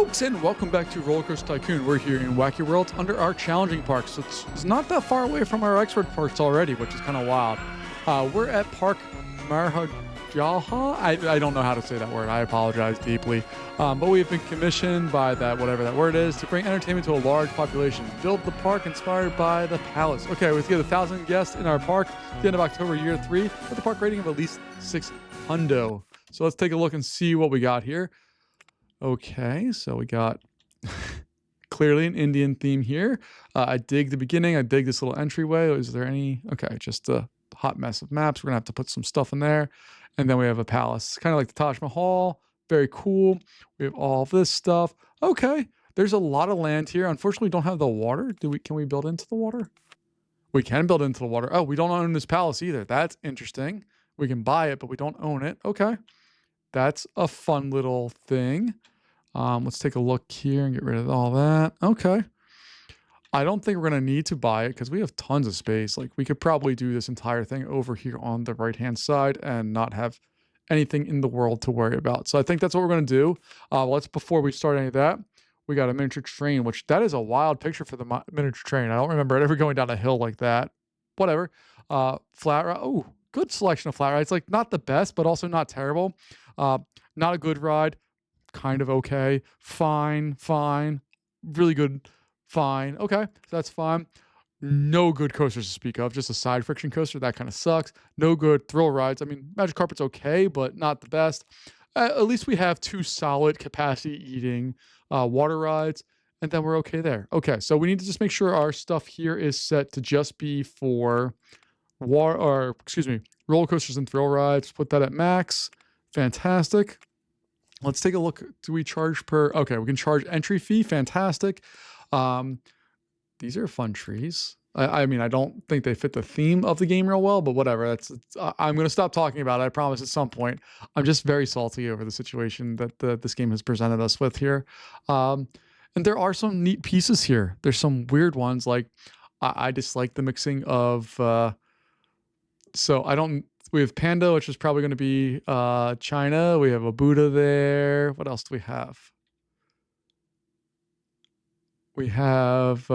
folks, and welcome back to Roller Coaster Tycoon. We're here in Wacky World under our challenging park, so it's not that far away from our expert parks already, which is kind of wild. We're at Park Maharaja. I don't know how to say that word. I apologize deeply. But we've been commissioned by that, whatever that word is, to bring entertainment to a large population. Build the park inspired by the palace. Okay, we have to get 1,000 guests in our park at the end of October, year 3, with a park rating of at least 600. So let's take a look and see what we got here. Okay, so we got clearly an Indian theme here. I dig the beginning. I dig this little entryway. Is there any? Okay, just a hot mess of maps. We're going to have to put some stuff in there. And then we have a palace, kind of like the Taj Mahal. Very cool. We have all this stuff. Okay, there's a lot of land here. Unfortunately, we don't have the water. Can we build into the water? We can build into the water. Oh, we don't own this palace either. That's interesting. We can buy it, but we don't own it. Okay. That's a fun little thing. Let's take a look here and get rid of all that. Okay. I don't think we're going to need to buy it because we have tons of space. Like, we could probably do this entire thing over here on the right-hand side and not have anything in the world to worry about. So I think that's what we're going to do. Before we start any of that, we got a miniature train, which that is a wild picture for the miniature train. I don't remember it ever going down a hill like that. Whatever. Flat ride. Oh, good selection of flat rides. Like, not the best, but also not terrible. Not a good ride. Kind of okay. Fine. Really good. Fine. Okay. So that's fine. No good coasters to speak of. Just a side friction coaster. That kind of sucks. No good thrill rides. I mean, Magic Carpet's okay, but not the best. At least we have 2 solid capacity eating water rides, and then we're okay there. Okay. So we need to just make sure our stuff here is set to just be for roller coasters and thrill rides. Put that at max. Fantastic. Let's take a look. Do we charge per? Okay, we can charge entry fee. Fantastic. These are fun trees. I mean, I don't think they fit the theme of the game real well, but whatever. I'm going to stop talking about it. I promise at some point. I'm just very salty over the situation that this game has presented us with here. And there are some neat pieces here. There's some weird ones. Like, I dislike the mixing of... We have Panda, which is probably going to be China. We have a Buddha there. What else do we have? We have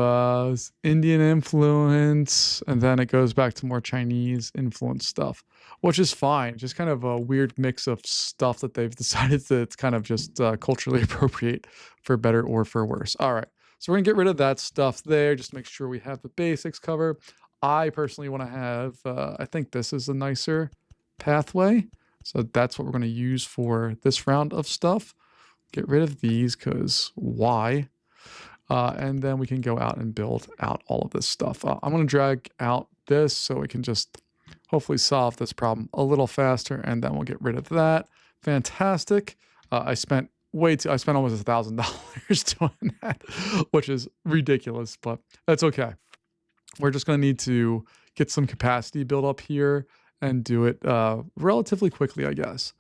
Indian influence, and then it goes back to more Chinese influence stuff, which is fine. Just kind of a weird mix of stuff that they've decided that it's kind of just culturally appropriate, for better or for worse. All right, so we're going to get rid of that stuff there. Just make sure we have the basics covered. I personally want to have, I think this is a nicer pathway. So that's what we're going to use for this round of stuff. Get rid of these because why? And then we can go out and build out all of this stuff. I'm going to drag out this so we can just hopefully solve this problem a little faster. And then we'll get rid of that. Fantastic. I spent almost $1,000 doing that, which is ridiculous, but that's okay. We're just going to need to get some capacity built up here and do it relatively quickly, I guess.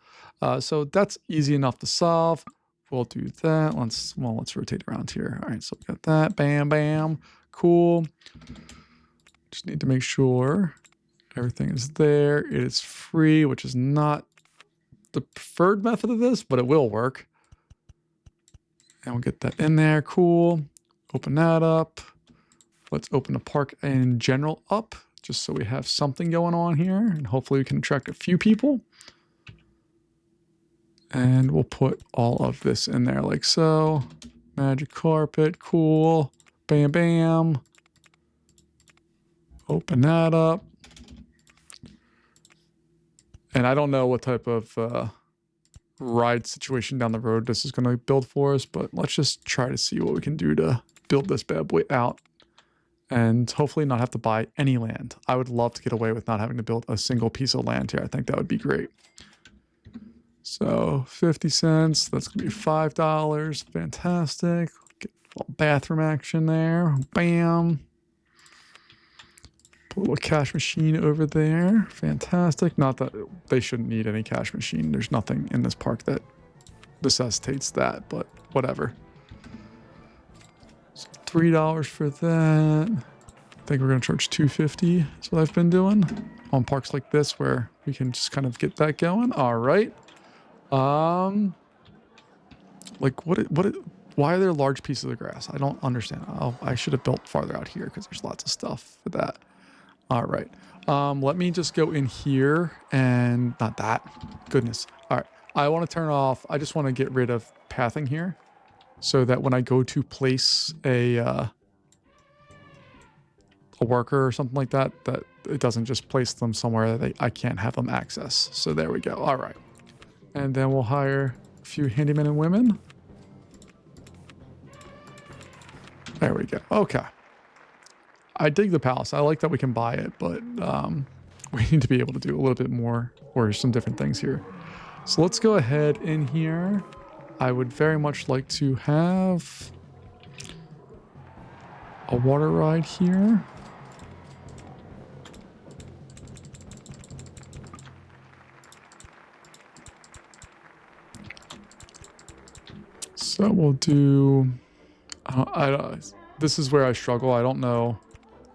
So that's easy enough to solve. We'll do that. Let's rotate around here. All right, so we got that. Bam. Cool. Just need to make sure everything is there. It is free, which is not the preferred method of this, but it will work. And we'll get that in there. Cool. Open that up. Let's open the park in general up, just so we have something going on here, and hopefully we can attract a few people. And we'll put all of this in there like so. Magic carpet, cool. Bam. Open that up. And I don't know what type of ride situation down the road this is going to build for us, but let's just try to see what we can do to build this bad boy out. And hopefully not have to buy any land. I would love to get away with not having to build a single piece of land here. I think that would be great. So 50 cents, that's gonna be $5. Fantastic. Get a little bathroom action there. Bam. Put a little cash machine over there. Fantastic. Not that they shouldn't need any cash machine. There's nothing in this park that necessitates that, but whatever. $3 for that. I think we're going to charge $2.50. That's what I've been doing on parks like this where we can just kind of get that going. All right. Like what Why are there large pieces of grass? I don't understand. Oh, I should have built farther out here because there's lots of stuff for that. All right. Let me just go in here and not that. Goodness. All right. I want to turn off. I just want to get rid of pathing here so that when I go to place a worker or something like that, that it doesn't just place them somewhere that I can't have them access. So there we go. All right. And then we'll hire a few handymen and women. There we go. Okay. I dig the palace. I like that we can buy it, but we need to be able to do a little bit more or some different things here. So let's go ahead in here. I would very much like to have a water ride here. So we'll do... this is where I struggle. I don't know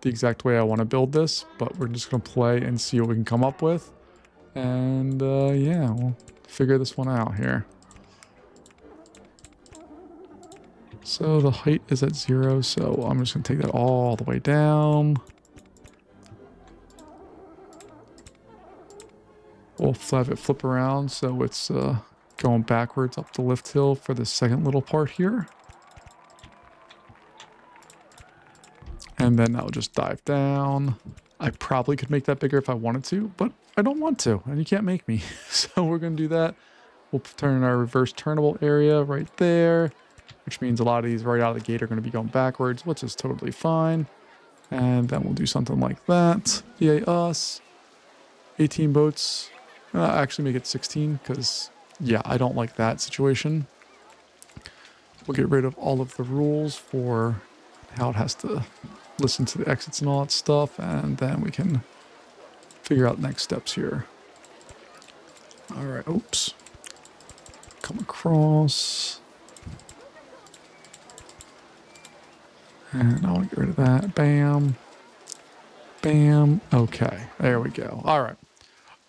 the exact way I want to build this, but we're just going to play and see what we can come up with. And yeah, we'll figure this one out here. So the height is at 0, so I'm just going to take that all the way down. We'll have it flip around so it's going backwards up the lift hill for the second little part here. And then I'll just dive down. I probably could make that bigger if I wanted to, but I don't want to, and you can't make me. So we're going to do that. We'll turn our reverse turnable area right there, which means a lot of these right out of the gate are going to be going backwards, which is totally fine. And then we'll do something like that. Yay us. 18 boats. Actually make it 16 because, yeah, I don't like that situation. We'll get rid of all of the rules for how it has to listen to the exits and all that stuff, and then we can figure out next steps here. All right, oops. Come across. And I want to get rid of that. Bam. Bam. Okay, there we go. All right.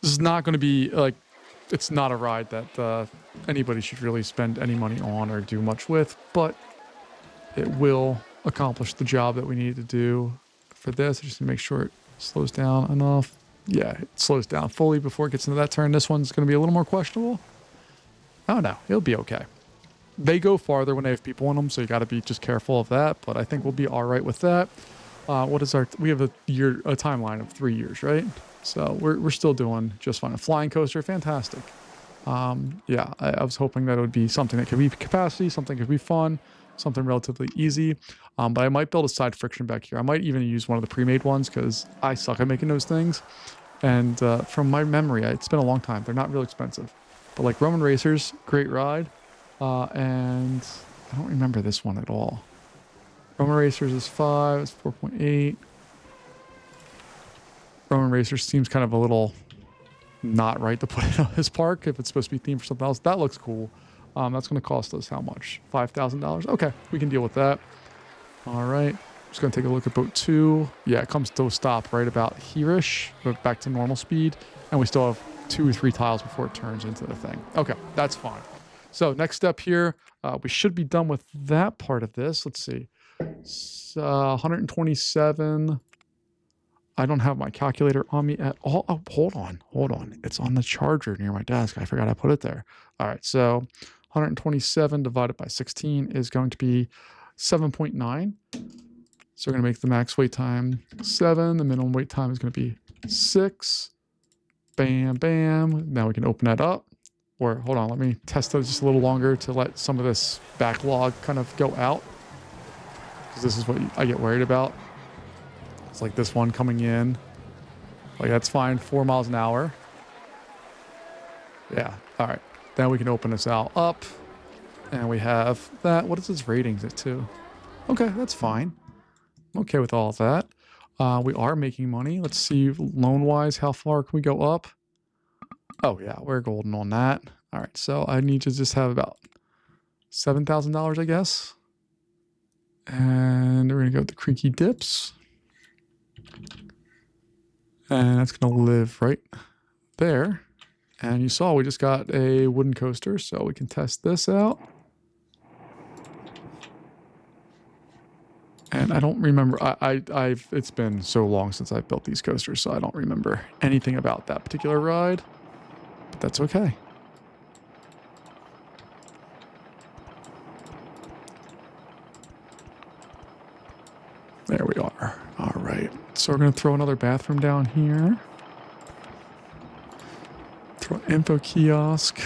This is not going to be, like, it's not a ride that anybody should really spend any money on or do much with, but it will accomplish the job that we need to do for this. Just to make sure it slows down enough. Yeah, it slows down fully before it gets into that turn. This one's going to be a little more questionable. Oh no, it'll be okay. They go farther when they have people in them, so you got to be just careful of that, but I think we'll be all right with that. What is we have a timeline of 3 years, right? So we're still doing just fine. A flying coaster, fantastic. Yeah, I was hoping that it would be something that could be capacity, something could be fun, something relatively easy. But I might build a side friction back here. I might even use one of the pre-made ones because I suck at making those things. And from my memory, it's been a long time. They're not real expensive. But like Roman Racers, great ride. And I don't remember this one at all. Roman Racers is 5, it's 4.8. Roman Racers seems kind of a little not right to put it on this park if it's supposed to be themed for something else. That looks cool. That's going to cost us how much? $5,000? Okay, we can deal with that. All right. Just going to take a look at boat 2. Yeah, it comes to a stop right about here-ish, but back to normal speed. And we still have 2 or 3 tiles before it turns into the thing. Okay, that's fine. So next step here, we should be done with that part of this. Let's see. 127. I don't have my calculator on me at all. Oh, hold on. It's on the charger near my desk. I forgot I put it there. All right, so 127 divided by 16 is going to be 7.9. So we're going to make the max wait time 7. The minimum wait time is going to be 6. Bam, bam. Now we can open that up. Or hold on, let me test it just a little longer to let some of this backlog kind of go out. Because this is what I get worried about. It's like this one coming in. Like that's fine, 4 miles an hour. Yeah, all right. Then we can open this out up. And we have that. What is its ratings at 2? Okay, that's fine. I'm okay with all of that. We are making money. Let's see, loan-wise, how far can we go up? Oh, yeah, we're golden on that. All right, so I need to just have about $7,000, I guess. And we're going to go with the creaky dips. And that's going to live right there. And you saw we just got a wooden coaster, so we can test this out. And I don't remember. I've. It's been so long since I've built these coasters, so I don't remember anything about that particular ride. But that's okay. There we are. All right. So we're gonna throw another bathroom down here. Throw an info kiosk.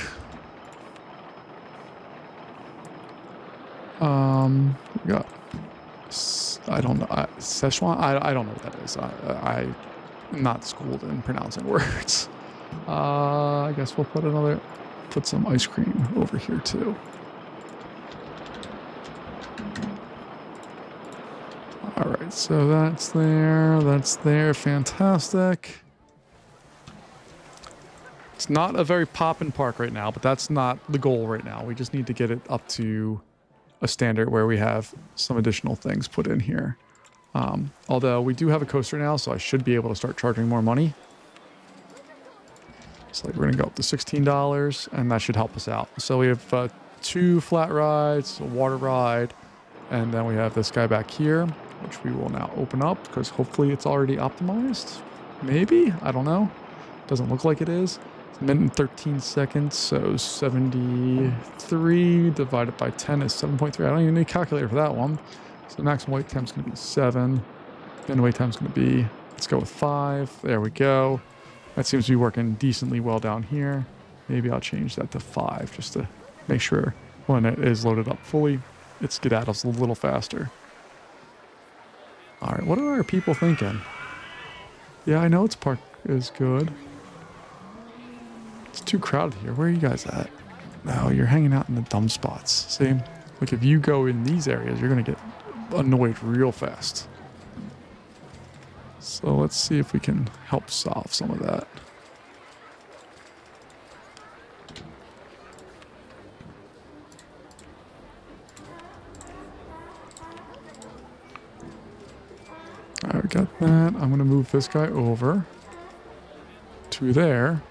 We got. I don't know. Szechuan? I don't know what that is. I'm not schooled in pronouncing words. I guess we'll put some ice cream over here too. All right, so that's there, fantastic. It's not a very poppin' park right now, but that's not the goal right now. We just need to get it up to a standard where we have some additional things put in here. Although we do have a coaster now, so I should be able to start charging more money. So like we're gonna go up to $16, and that should help us out. So we have 2 flat rides, a water ride, and then we have this guy back here, which we will now open up because hopefully it's already optimized. Maybe? I don't know. Doesn't look like it is. It's a minute and 13 seconds, so 73 divided by 10 is 7.3. I don't even need a calculator for that one. So the maximum wait time is going to be 7. Then wait time is going to be, let's go with 5. There we go. That seems to be working decently well down here. Maybe I'll change that to 5 just to make sure when it is loaded up fully, it skedaddles a little faster. All right, what are our people thinking? Yeah, I know its park is good. It's too crowded here. Where are you guys at? No, you're hanging out in the dumb spots. See? Like if you go in these areas, you're going to get annoyed real fast. So let's see if we can help solve some of that. All right, we got that. I'm going to move this guy over to there.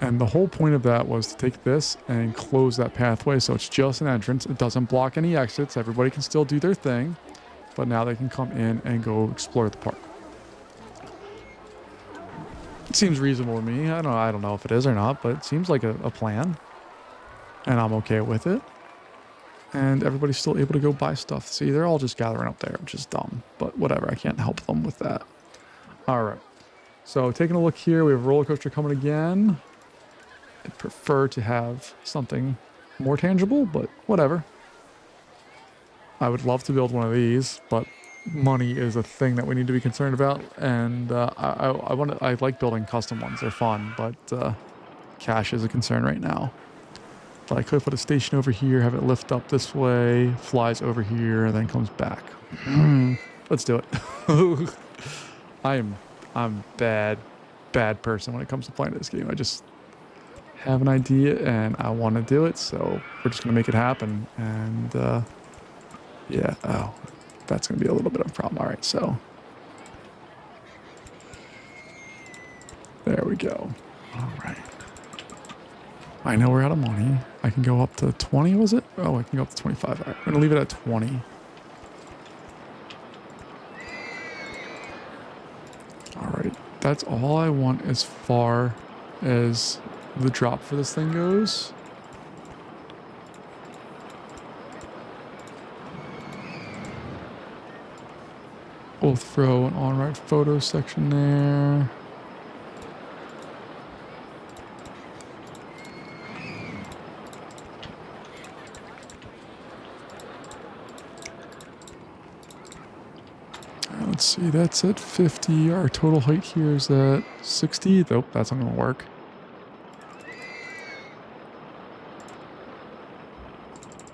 And the whole point of that was to take this and close that pathway so it's just an entrance. It doesn't block any exits. Everybody can still do their thing. But now they can come in and go explore the park. It seems reasonable to me. I don't know if it is or not, but it seems like a plan. And I'm okay with it. And everybody's still able to go buy stuff. See, they're all just gathering up there, which is dumb. But whatever, I can't help them with that. All right. So taking a look here, we have a roller coaster coming again. I'd prefer to have something more tangible, but whatever. I would love to build one of these, but money is a thing that we need to be concerned about. And I like building custom ones. They're fun, but cash is a concern right now. But I could put a station over here, have it lift up this way, flies over here, and then comes back. Let's do it. I'm bad person when it comes to playing this game. I just have an idea and I want to do it, so we're just gonna make it happen. And yeah, oh, that's gonna be a little bit of a problem. All right, so there we go. All right. I know we're out of money. I can go up to 20, was it? Oh, I can go up to 25. All right, I'm gonna leave it at 20. All right, that's all I want as far as the drop for this thing goes. We'll throw an on-ride photo section there. Let's see, that's at 50. Our total height here is at 60. Nope, that's not gonna work.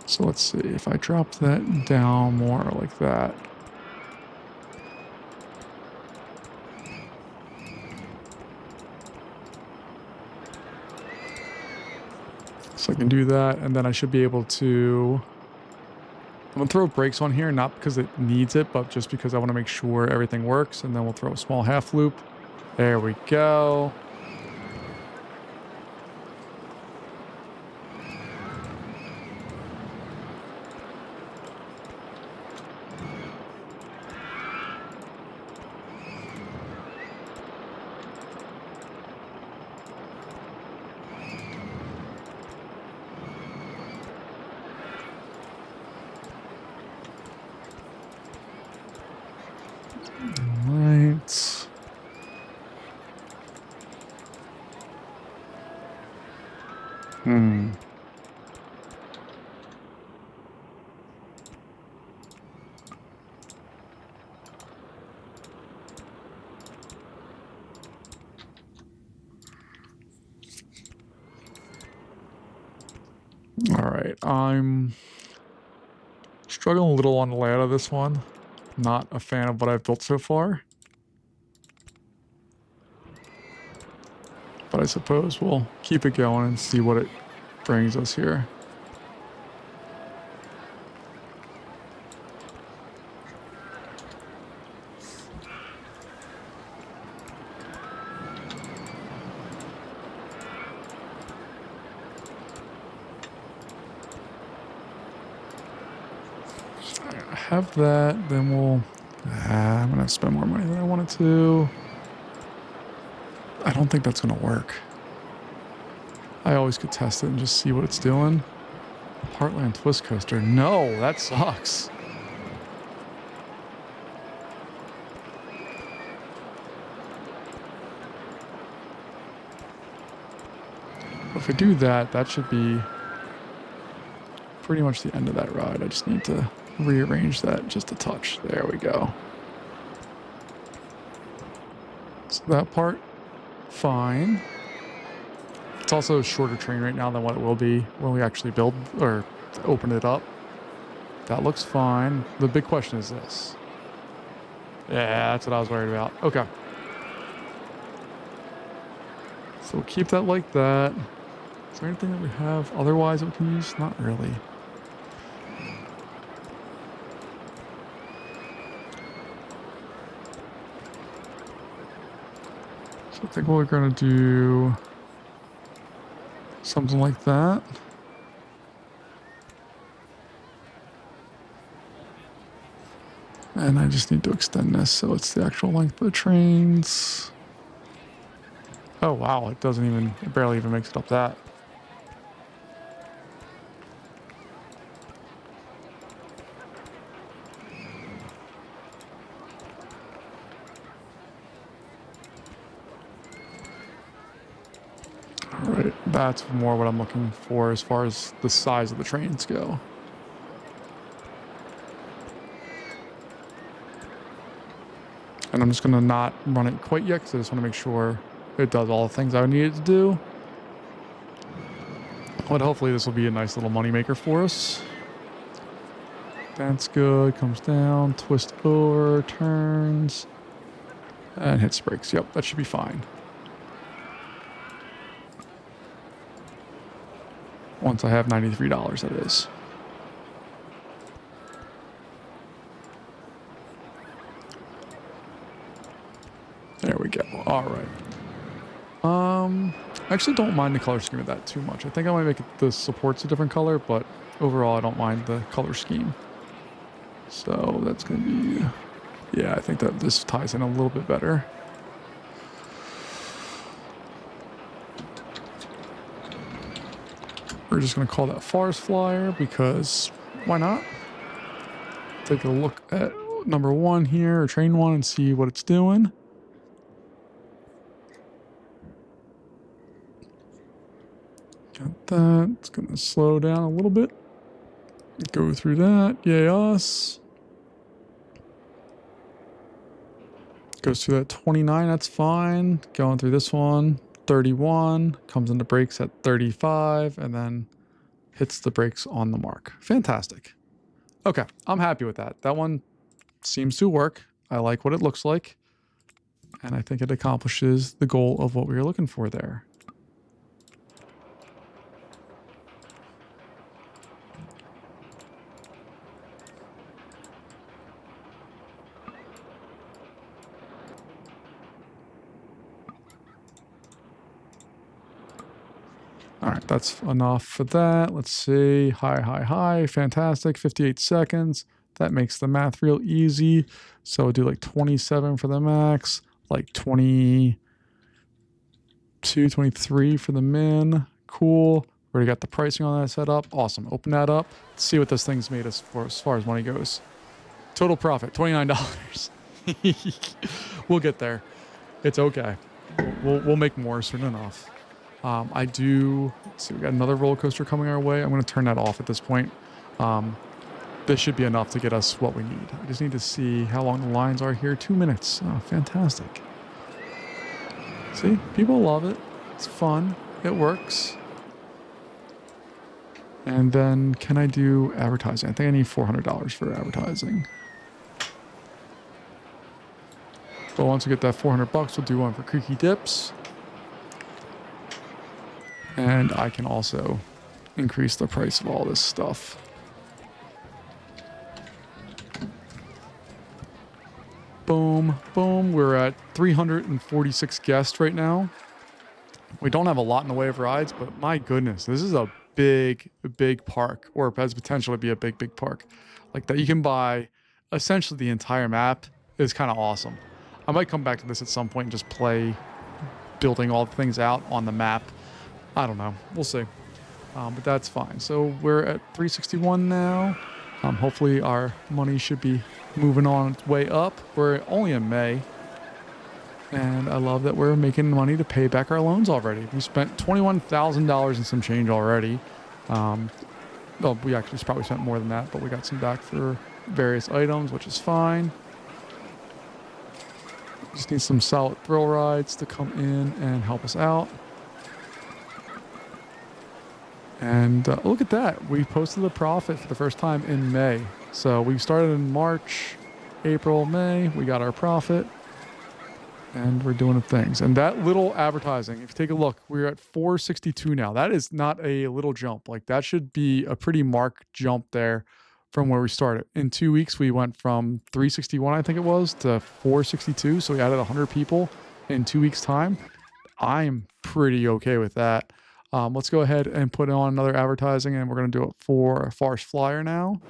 So let's see, if I drop that down more like that. So I can do that, and then I should be able to... I'm going to throw brakes on here, not because it needs it, but just because I want to make sure everything works. And then we'll throw a small half loop. There we go. Right. All right, I'm struggling a little on the layout of this one. Not a fan of what I've built so far. But I suppose we'll keep it going and see what it brings us here. Have that, then we'll... I'm gonna spend more money than I wanted to. I don't think that's gonna work. I always could test it and just see what it's doing. Heartland Twist Coaster. No, that sucks. If I do that, that should be pretty much the end of that ride. I just need to rearrange that just a touch. There we go. So that part, fine. It's also a shorter train right now than what it will be when we actually build or open it up. That looks fine. The big question is this. Yeah, that's what I was worried about. Okay. So we'll keep that like that. Is there anything that we have otherwise that we can use? Not really. So I think we're going to do something like that. And I just need to extend this so it's the actual length of the trains. Oh wow, it barely even makes it up that. All right, that's more what I'm looking for as far as the size of the trains go. And I'm just going to not run it quite yet because I just want to make sure it does all the things I need it to do. But hopefully this will be a nice little money maker for us. That's good. Comes down, twist over, turns, and hits brakes. Yep, that should be fine. Once I have $93, that is. There we go. All right. I actually don't mind the color scheme of that too much. I think I might make the supports a different color, but overall I don't mind the color scheme. So that's going to be... Yeah, I think that this ties in a little bit better. We're just going to call that Forest Flyer because why not? Take a look at number 1 here, or train 1, and see what it's doing. Got that. It's going to slow down a little bit. Go through that. Yay us. Goes through that 29. That's fine. Going through this one. 31. Comes into brakes at 35. And then hits the brakes on the mark. Fantastic. Okay. I'm happy with that. That one seems to work. I like what it looks like. And I think it accomplishes the goal of what we were looking for there. All right, that's enough for that. Let's see. High. Fantastic. 58 seconds. That makes the math real easy. So we'll do like 27 for the max, like 22, 23 for the min. Cool. Already got the pricing on that set up. Awesome. Open that up. Let's see what this thing's made us for as far as money goes. Total profit, $29. We'll get there. It's okay. We'll make more soon enough. I do. Let's see, we got another roller coaster coming our way. I'm going to turn that off at this point. This should be enough to get us what we need. I just need to see how long the lines are here. 2 minutes. Oh, fantastic. See, people love it. It's fun. It works. And then can I do advertising? I think I need $400 for advertising. But once we get that 400 bucks, we'll do one for Creaky Dips. And I can also increase the price of all this stuff. Boom, boom. We're at 346 guests right now. We don't have a lot in the way of rides, but my goodness, this is a big park, or has potential to be a big park. Like that you can buy essentially the entire map is kind of awesome. I might come back to this at some point and just play building all the things out on the map. I don't know. We'll see. But that's fine. So we're at 361 now. Hopefully our money should be moving on its way up. We're only in May. And I love that we're making money to pay back our loans already. We spent $21,000 and some change already. Well, we actually probably spent more than that, but we got some back for various items, which is fine. Just need some solid thrill rides to come in and help us out. And look at that. We posted a profit for the first time in May. So we started in March, April, May. We got our profit. And we're doing things. And that little advertising, if you take a look, we're at 462 now. That is not a little jump. Like that should be a pretty marked jump there from where we started. In 2 weeks, we went from 361, I think it was, to 462. So we added 100 people in 2 weeks' time. I'm pretty okay with that. Let's go ahead and put on another advertising, and we're going to do it for a Forest Flyer now.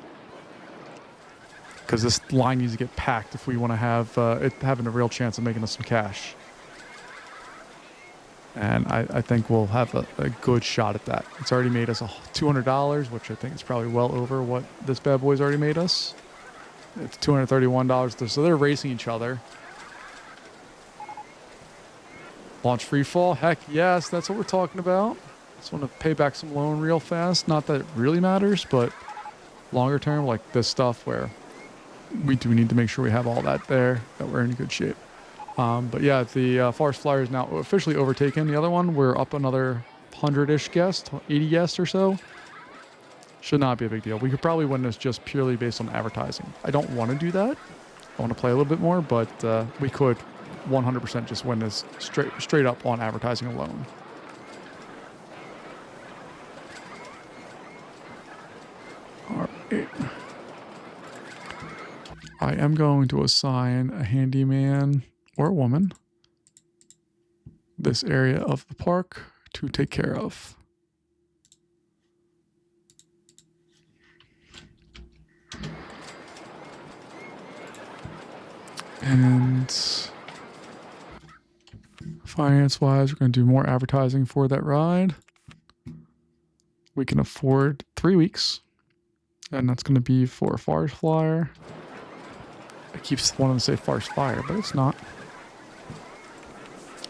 Because this line needs to get packed if we want to have it having a real chance of making us some cash. And I think we'll have a good shot at that. It's already made us $200, which I think is probably well over what this bad boy's already made us. It's $231. So they're racing each other. Launch free fall? Heck yes, that's what we're talking about. Just want to pay back some loan real fast. Not that it really matters, but longer term, like this stuff where we do need to make sure we have all that there, that we're in good shape. But yeah, the Forest Flyer is now officially overtaken. The other one, we're up another 100-ish guests, 80 guests or so. Should not be a big deal. We could probably win this just purely based on advertising. I don't want to do that. I want to play a little bit more, but we could 100% just win this straight up on advertising alone. All right. I am going to assign a handyman or a woman this area of the park to take care of. And finance-wise, we're going to do more advertising for that ride. We can afford 3 weeks, and that's going to be for Forest Flyer. I keep wanting to say Forest Fire, but it's not.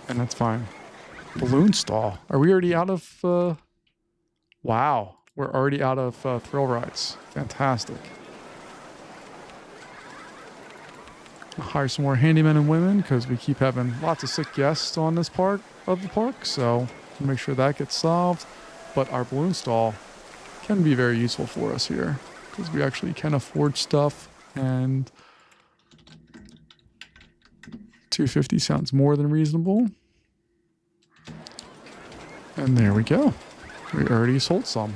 And that's fine. Balloon stall. Are we already out of... Wow. We're already out of thrill rides. Fantastic. I'll hire some more handymen and women because we keep having lots of sick guests on this part of the park. So we'll make sure that gets solved. But our balloon stall can be very useful for us here because we actually can afford stuff, and $250 sounds more than reasonable. And there we go. We already sold some.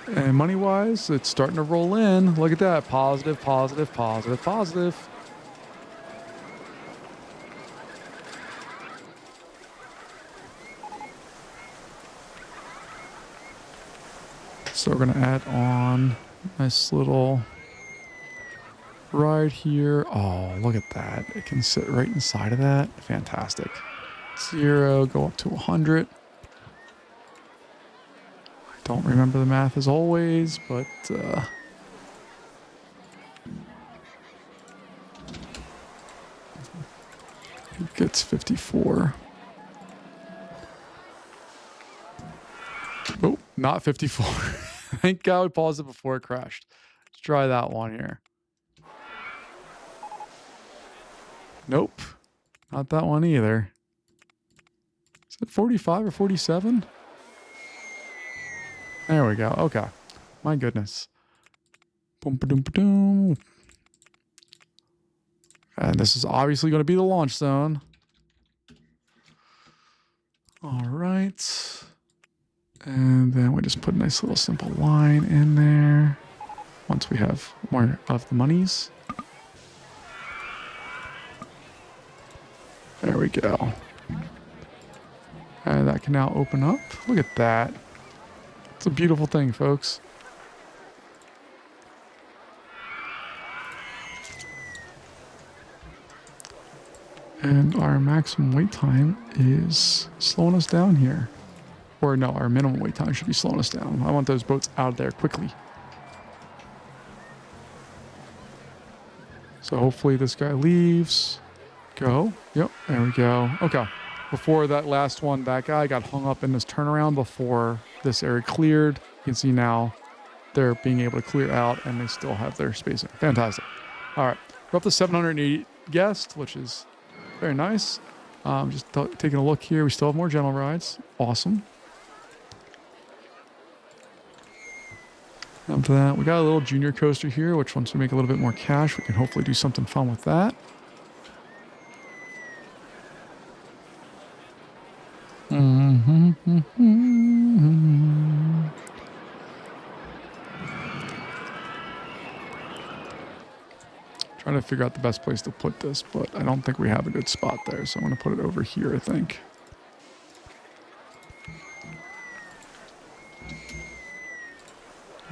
And money-wise, it's starting to roll in. Look at that. Positive, positive, positive, positive. So we're going to add on a nice little ride here. Oh, look at that. It can sit right inside of that. Fantastic. 0, go up to 100. Don't remember the math as always, but Gets 54. Oh, not 54. Thank God we paused it before it crashed. Let's try that one here. Nope. Not that one either. Is it 45 or 47? There we go. Okay. My goodness. Boom, ba-doom, ba-doom. And this is obviously going to be the launch zone. All right. And then we just put a nice little simple line in there. Once we have more of the monies. There we go. And that can now open up. Look at that. It's a beautiful thing, folks. And our maximum wait time is slowing us down here. Or no, our minimum wait time should be slowing us down. I want those boats out of there quickly. So hopefully this guy leaves. Go. Yep, there we go. Okay. Before that last one, that guy got hung up in this turnaround before this area cleared. You can see now they're being able to clear out and they still have their spacing. Fantastic. All right. We're up to 780 guests, which is very nice. Just taking a look here. We still have more general rides. Awesome. After that, we got a little junior coaster here, which once we make a little bit more cash, we can hopefully do something fun with that. Trying to figure out the best place to put this, but I don't think we have a good spot there, so I'm going to put it over here, I think.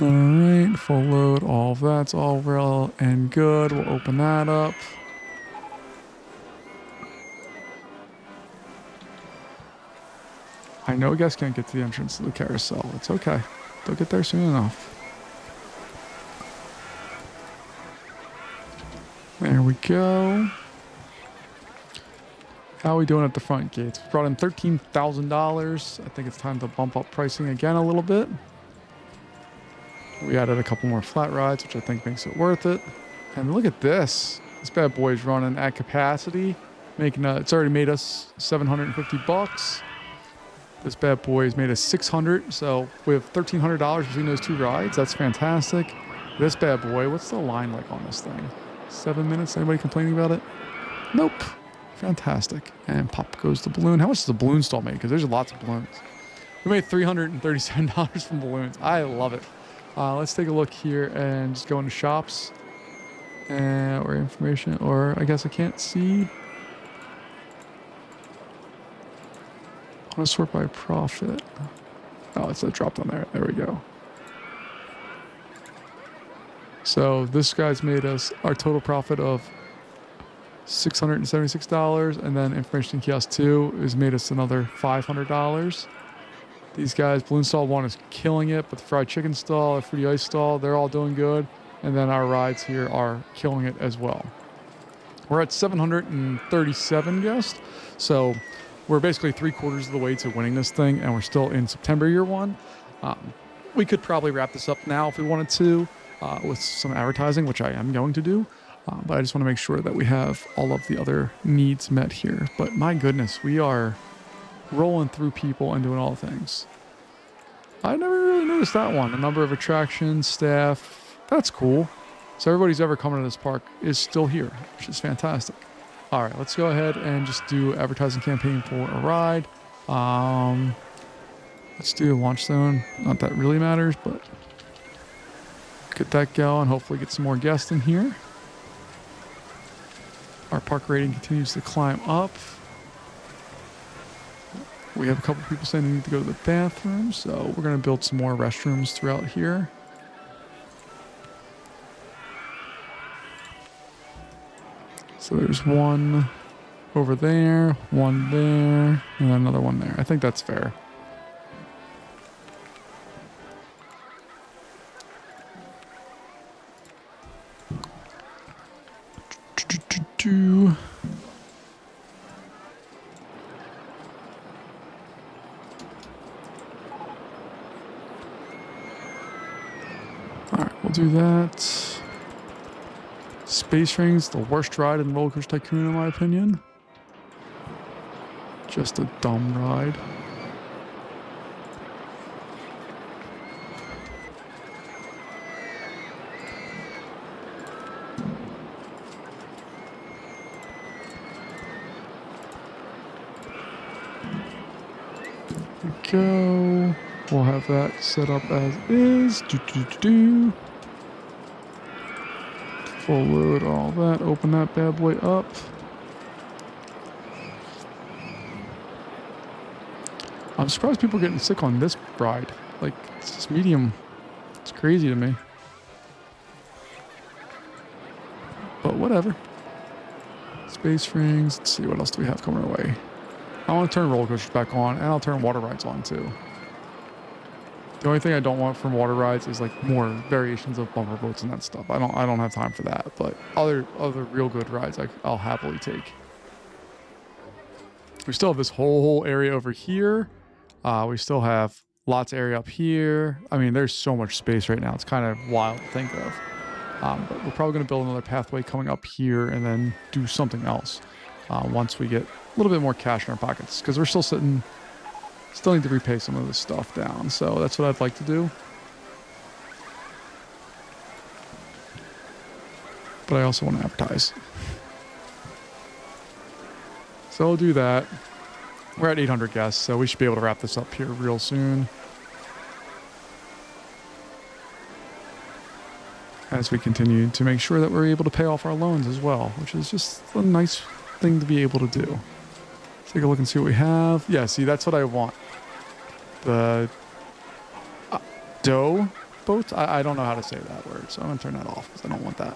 All right, full load, all of that's all well and good. We'll open that up. I know guests can't get to the entrance to the carousel. It's okay. They'll get there soon enough. There we go. How are we doing at the front gates? We brought in $13,000. I think it's time to bump up pricing again a little bit. We added a couple more flat rides, which I think makes it worth it. And look at this. This bad boy is running at capacity. It's already made us $750. This bad boy has made us $600. So we have $1,300 between those two rides. That's fantastic. This bad boy, what's the line like on this thing? 7 minutes? Anybody complaining about it? Nope. Fantastic. And pop goes the balloon. How much does the balloon stall make? Because there's lots of balloons. We made $337 from balloons. I love it. Let's take a look here and just go into shops or information, or I guess I can't see. I want to sort by profit. Oh, it's dropped on there. There we go. So this guy's made us our total profit of $676, and then information kiosk 2 has made us another $500. These guys, balloon stall 1 is killing it, but the fried chicken stall, the fruity ice stall, they're all doing good. And then our rides here are killing it as well. We're at 737 guests, so we're basically 3/4 of the way to winning this thing, and we're still in September year 1. We could probably wrap this up now if we wanted to with some advertising, which I am going to do. But I just want to make sure that we have all of the other needs met here. But my goodness, we are rolling through people and doing all things. I never really noticed that one. The number of attractions, staff, that's cool. So everybody's ever coming to this park is still here, which is fantastic. All right, let's go ahead and just do advertising campaign for a ride. Let's do a launch zone. Not that really matters, but get that going. Hopefully get some more guests in here. Our park rating continues to climb up. We have a couple people saying they need to go to the bathroom, so we're going to build some more restrooms throughout here. So there's one over there, one there, and another one there. I think that's fair. All right, we'll do that. Space Rings, the worst ride in Roller Coaster Tycoon, in my opinion. Just a dumb ride. Go. We'll have that set up as is. Full load all that. Open that bad boy up. I'm surprised people are getting sick on this ride. Like, it's just medium. It's crazy to me. But whatever. Space Rings. Let's see, what else do we have coming our way? I want to turn roller coasters back on, and I'll turn water rides on too. The only thing I don't want from water rides is like more variations of bumper boats and that stuff. I don't have time for that. But other real good rides I'll happily take. We still have this whole area over here. We still have lots of area up here. I mean, there's so much space right now. It's kind of wild to think of. But we're probably going to build another pathway coming up here and then do something else once we get a little bit more cash in our pockets, because we're still need to repay some of this stuff down. So that's what I'd like to do. But I also want to advertise. So we'll do that. We're at 800 guests, so we should be able to wrap this up here real soon. As we continue to make sure that we're able to pay off our loans as well, which is just a nice thing to be able to do. Take a look and see what we have. Yeah, see, that's what I want. The dough boat? I don't know how to say that word, so I'm going to turn that off because I don't want that.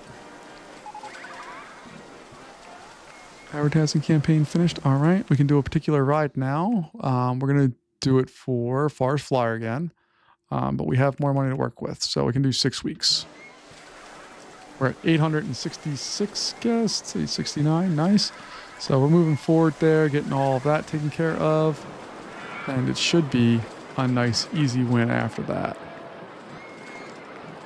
Advertising campaign finished. All right, we can do a particular ride now. We're going to do it for Forest Flyer again, but we have more money to work with, so we can do 6 weeks. We're at 866 guests, 869, nice. So we're moving forward there, getting all of that taken care of. And it should be a nice, easy win after that.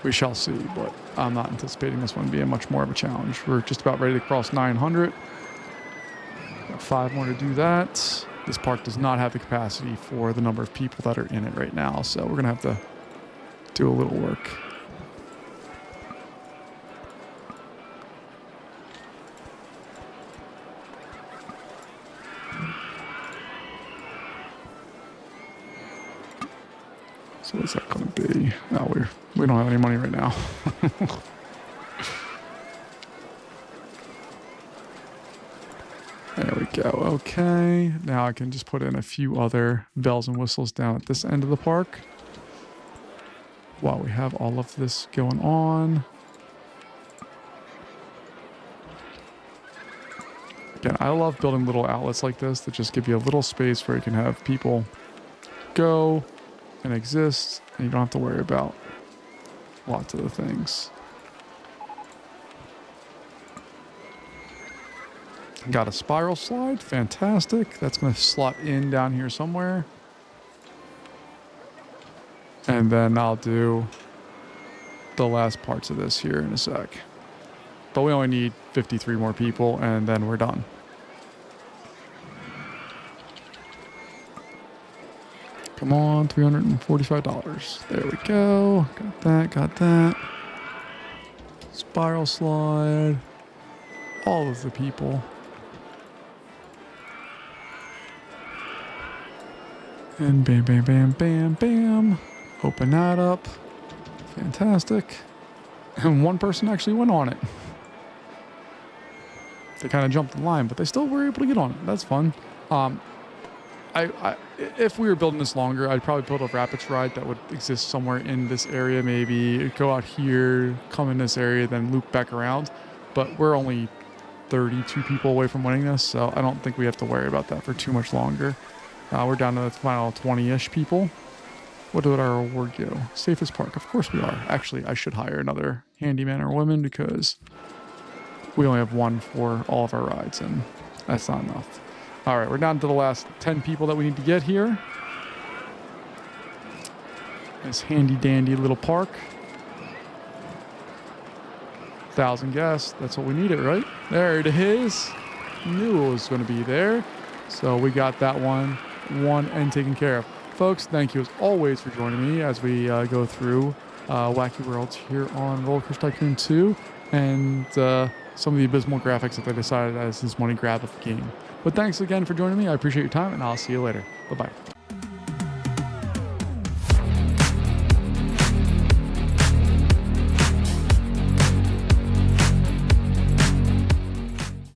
We shall see, but I'm not anticipating this one being much more of a challenge. We're just about ready to cross 900. Got 5 more to do that. This park does not have the capacity for the number of people that are in it right now, so we're going to have to do a little work. So what's that going to be? Oh, we don't have any money right now. There we go. Okay. Now I can just put in a few other bells and whistles down at this end of the park while we have all of this going on. Again, I love building little outlets like this that just give you a little space where you can have people go and exist, and you don't have to worry about lots of the things. Got a spiral slide, fantastic. That's going to slot in down here somewhere. And then I'll do the last parts of this here in a sec. But we only need 53 more people, and then we're done. Come on, $345. There we go. Got that, got that. Spiral slide. All of the people. And bam, bam, bam, bam, bam. Open that up. Fantastic. And one person actually went on it. They kind of jumped the line, but they still were able to get on it. That's fun. If we were building this longer, I'd probably build a rapids ride that would exist somewhere in this area. Maybe go out here, come in this area, then loop back around. But we're only 32 people away from winning this, so I don't think we have to worry about that for too much longer. We're down to the final 20-ish people. What did our reward go? Safest park. Of course we are. Actually, I should hire another handyman or woman because we only have one for all of our rides, and that's not enough. All right, we're down to the last 10 people that we need to get here. This handy-dandy little park. 1,000 guests. That's what we needed, right? There it is. Knew it was going to be there. So we got that one won and taken care of. Folks, thank you as always for joining me as we go through Wacky Worlds here on Roller Coaster Tycoon 2 and some of the abysmal graphics that they decided as this money grab of the game. But thanks again for joining me. I appreciate your time, and I'll see you later. Bye-bye.